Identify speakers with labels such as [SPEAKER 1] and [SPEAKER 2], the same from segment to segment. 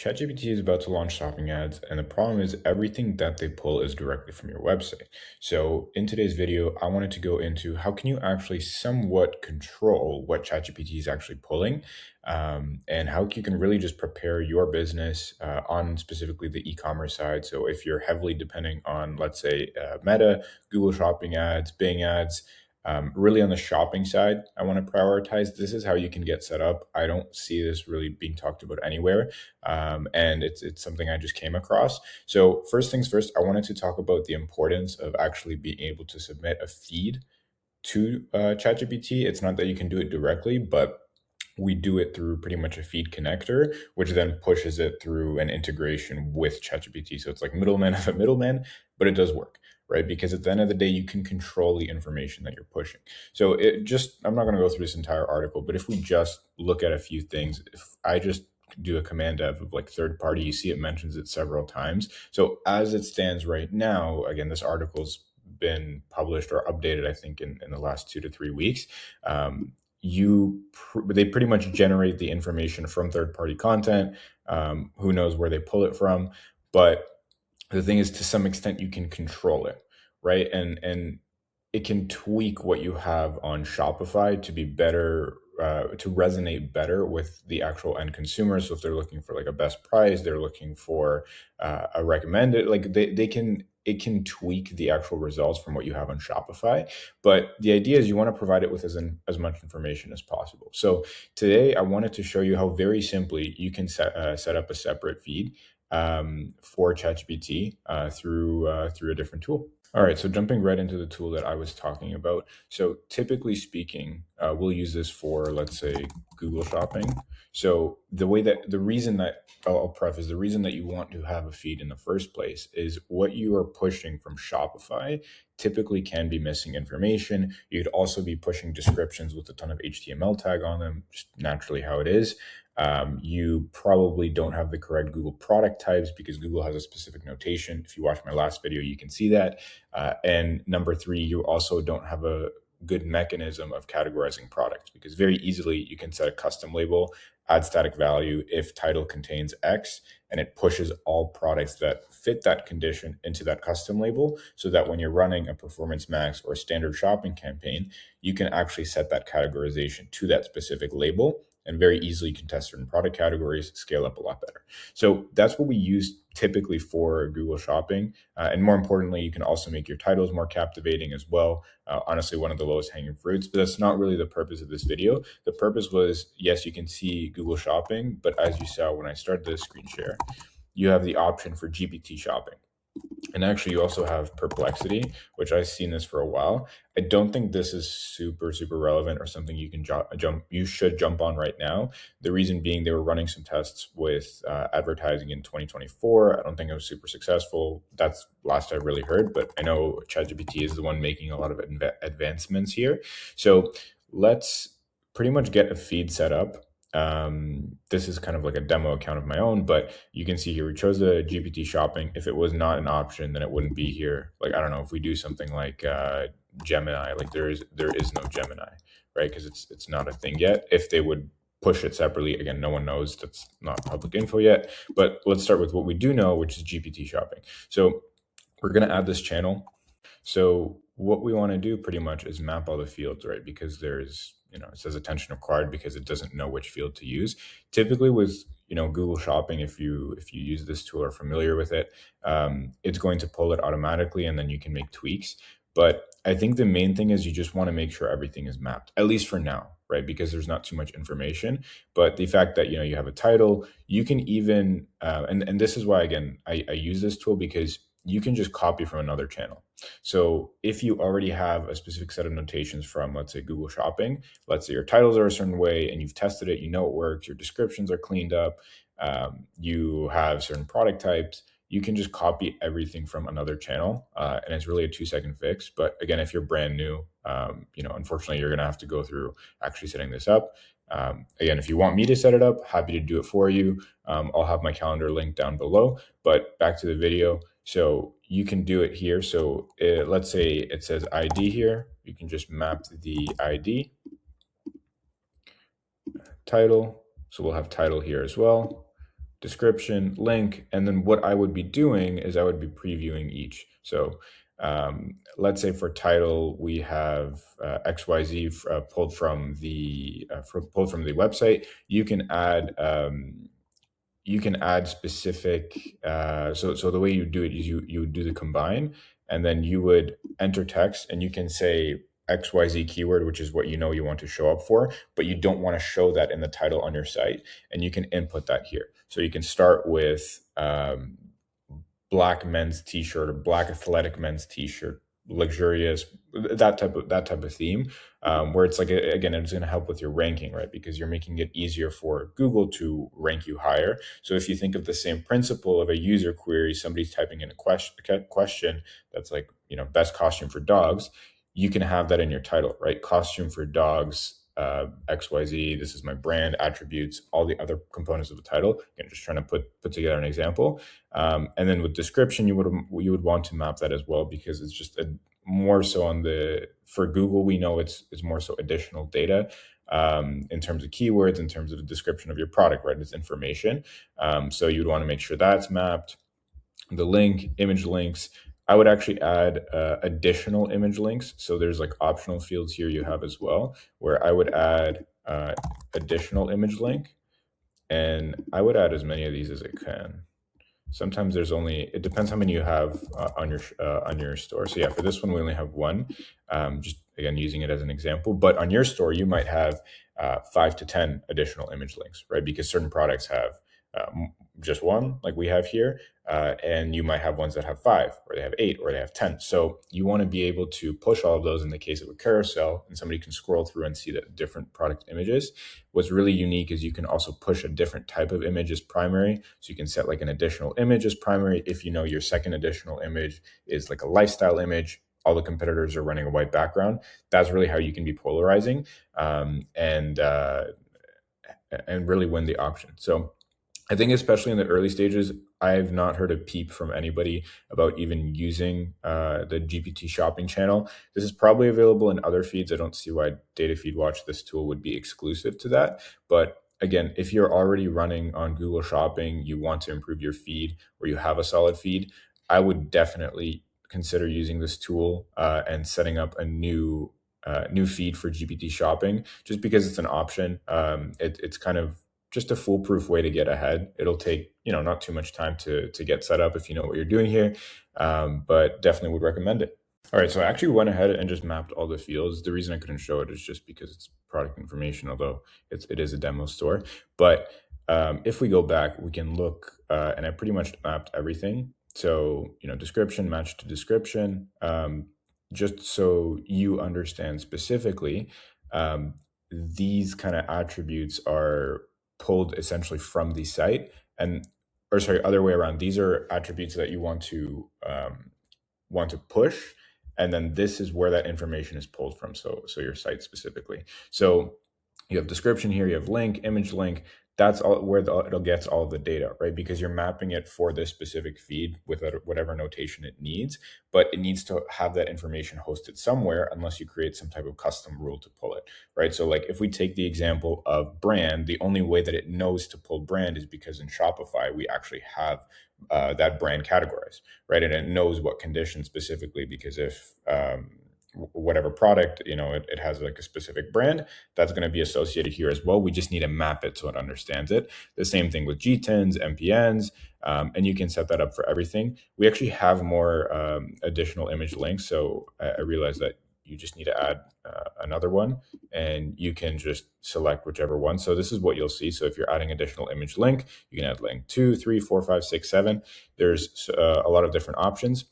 [SPEAKER 1] ChatGPT is about to launch shopping ads, and the problem is everything that they pull is directly from your website. So in today's video, I wanted to go into how can you actually somewhat control what ChatGPT is actually pulling, and how you can really just prepare your business on specifically the e-commerce side. So if you're heavily depending on, let's say, Meta, Google Shopping ads, Bing ads, really on the shopping side, I want to prioritize. This is how you can get set up. I don't see this really being talked about anywhere, and it's something I just came across. So first things first, I wanted to talk about the importance of actually being able to submit a feed to ChatGPT. It's not that you can do it directly, but we do it through pretty much a feed connector, which then pushes it through an integration with ChatGPT. So it's like middleman of a middleman, but it does work, right? Because at the end of the day, you can control the information that you're pushing. So I'm not going to go through this entire article, but if we just look at a few things, if I just do a command dev of like third party, you see it mentions it several times. So as it stands right now, again, this article's been published or updated, I think, in the last 2 to 3 weeks. They pretty much generate the information from third-party content. Who knows where they pull it from, but the thing is, to some extent, you can control it, right? And it can tweak what you have on Shopify to be better, to resonate better with the actual end consumer. So if they're looking for like a best price, they're looking for a recommended, like it can tweak the actual results from what you have on Shopify. But the idea is you want to provide it with as much information as possible. So today I wanted to show you how very simply you can set up a separate feed for ChatGPT through a different tool. All right, so jumping right into the tool that I was talking about. So typically speaking, we'll use this for, let's say, Google Shopping. So the reason that I'll preface, the reason that you want to have a feed in the first place is what you are pushing from Shopify typically can be missing information. You could also be pushing descriptions with a ton of HTML tag on them, just naturally how it is. You probably don't have the correct Google product types because Google has a specific notation. If you watch my last video, you can see that. And number 3, you also don't have a good mechanism of categorizing products, because very easily you can set a custom label, add static value if title contains X, and it pushes all products that fit that condition into that custom label, so that when you're running a Performance Max or standard shopping campaign, you can actually set that categorization to that specific label, and very easily you can test certain product categories, scale up a lot better. So that's what we use typically for Google Shopping. And more importantly, you can also make your titles more captivating as well. Honestly, one of the lowest hanging fruits, but that's not really the purpose of this video. The purpose was, yes, you can see Google Shopping, but as you saw when I started this screen share, you have the option for GPT shopping. And actually, you also have Perplexity, which I've seen this for a while. I don't think this is super relevant or something you can you should jump on right now. The reason being, they were running some tests with advertising in 2024. I don't think it was super successful. That's last I really heard, but I know ChatGPT is the one making a lot of advancements here. So let's pretty much get a feed set up. This is kind of like a demo account of my own, but you can see here we chose the GPT shopping. If it was not an option, then it wouldn't be here. Like, I don't know, if we do something like Gemini, like there is no Gemini, right? Because it's not a thing yet. If they would push it separately, again, no one knows. That's not public info yet. But let's start with what we do know, which is GPT shopping. So we're going to add this channel. So what we want to do pretty much is map all the fields, right? Because there's, it says attention required because it doesn't know which field to use. Typically with, Google Shopping, if you use this tool or are familiar with it, it's going to pull it automatically and then you can make tweaks. But I think the main thing is you just want to make sure everything is mapped, at least for now, right? Because there's not too much information. But the fact that, you have a title, you can even, and this is why, again, I use this tool because you can just copy from another channel. So if you already have a specific set of notations from, let's say, Google Shopping, let's say your titles are a certain way and you've tested it, it works, your descriptions are cleaned up, you have certain product types, you can just copy everything from another channel, and it's really a 2-second fix. But again, if you're brand new, unfortunately, you're going to have to go through actually setting this up. Again, if you want me to set it up, happy to do it for you. I'll have my calendar linked down below, but back to the video. So you can do it here. So let's say it says ID here. You can just map the ID. Title. So we'll have title here as well. description, link, and then what I would be doing is I would be previewing each. So let's say for title we have XYZ pulled from the website. You can add specific so the way you do it is you would do the combine, and then you would enter text, and you can say XYZ keyword, which is what you want to show up for, but you don't want to show that in the title on your site, and you can input that here. So you can start with black men's t-shirt or black athletic men's t-shirt, luxurious, that type of theme, where it's like, again, it's going to help with your ranking, right? Because you're making it easier for Google to rank you higher. So if you think of the same principle of a user query, somebody's typing in a question that's like, best costume for dogs, you can have that in your title, right? Costume for dogs, XYZ, this is my brand, attributes, all the other components of the title. Again, just trying to put together an example. And then with description, you would want to map that as well, because it's just more so for Google, we know it's more so additional data in terms of keywords, in terms of the description of your product, right? It's information. So you'd want to make sure that's mapped. The link, image links, I would actually add additional image links. So there's like optional fields here you have as well, where I would add additional image link, and I would add as many of these as I can. Sometimes it depends how many you have on your store. So yeah, for this one, we only have one, just again, using it as an example. But on your store, you might have 5 to 10 additional image links, right? Because certain products have just one, like we have here, and you might have ones that have 5, or they have 8, or they have 10. So you want to be able to push all of those in the case of a carousel, and somebody can scroll through and see the different product images. What's really unique is you can also push a different type of image as primary. So you can set like an additional image as primary if your second additional image is like a lifestyle image. All the competitors are running a white background. That's really how you can be polarizing and really win the auction. So I think especially in the early stages, I've not heard a peep from anybody about even using the GPT shopping channel. This is probably available in other feeds. I don't see why Data Feed Watch, this tool, would be exclusive to that. But again, if you're already running on Google Shopping, you want to improve your feed, or you have a solid feed, I would definitely consider using this tool and setting up a new feed for GPT shopping, just because it's an option. It's kind of just a foolproof way to get ahead. It'll take, not too much time to get set up if you know what you're doing here, but definitely would recommend it. All right, so I actually went ahead and just mapped all the fields. The reason I couldn't show it is just because it's product information, although it is a demo store. But if we go back, we can look, and I pretty much mapped everything. So, description, match to description, just so you understand specifically, these kind of attributes are pulled essentially from the site, other way around. These are attributes that you want to push, and then this is where that information is pulled from. So your site specifically. So you have description here, you have link, image link. That's all where it'll get all of the data, right? Because you're mapping it for this specific feed with whatever notation it needs, but it needs to have that information hosted somewhere unless you create some type of custom rule to pull it, right? So like if we take the example of brand, the only way that it knows to pull brand is because in Shopify, we actually have that brand categorized, right? And it knows what condition specifically, because if whatever product, it has like a specific brand, that's going to be associated here as well. We just need to map it so it understands it. The same thing with GTINs, MPNs, and you can set that up for everything. We actually have more additional image links. So I realized that you just need to add another one, and you can just select whichever one. So this is what you'll see. So if you're adding additional image link, you can add link 2, 3, 4, 5, 6, 7. There's a lot of different options.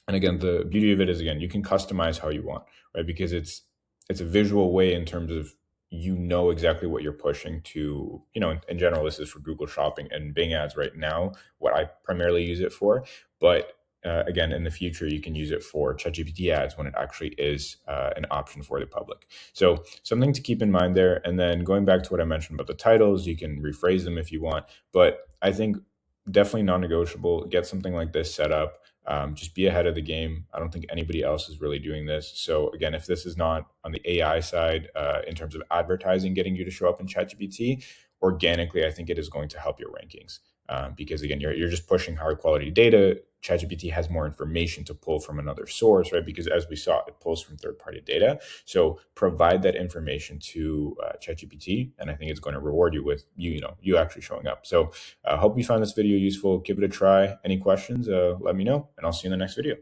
[SPEAKER 1] And again, the beauty of it is, again, you can customize how you want, right? Because it's a visual way in terms of exactly what you're pushing to, in general, this is for Google Shopping and Bing ads right now, what I primarily use it for. But again, in the future, you can use it for ChatGPT ads when it actually is an option for the public. So something to keep in mind there. And then going back to what I mentioned about the titles, you can rephrase them if you want. But I think definitely non-negotiable, get something like this set up. Just be ahead of the game. I don't think anybody else is really doing this. So again, if this is not on the AI side, in terms of advertising, getting you to show up in ChatGPT, organically, I think it is going to help your rankings. because again, you're just pushing higher quality data. ChatGPT has more information to pull from another source, right? Because as we saw, it pulls from third-party data. So provide that information to ChatGPT, and I think it's going to reward you with you actually showing up. So hope you found this video useful. Give it a try. Any questions, let me know, and I'll see you in the next video.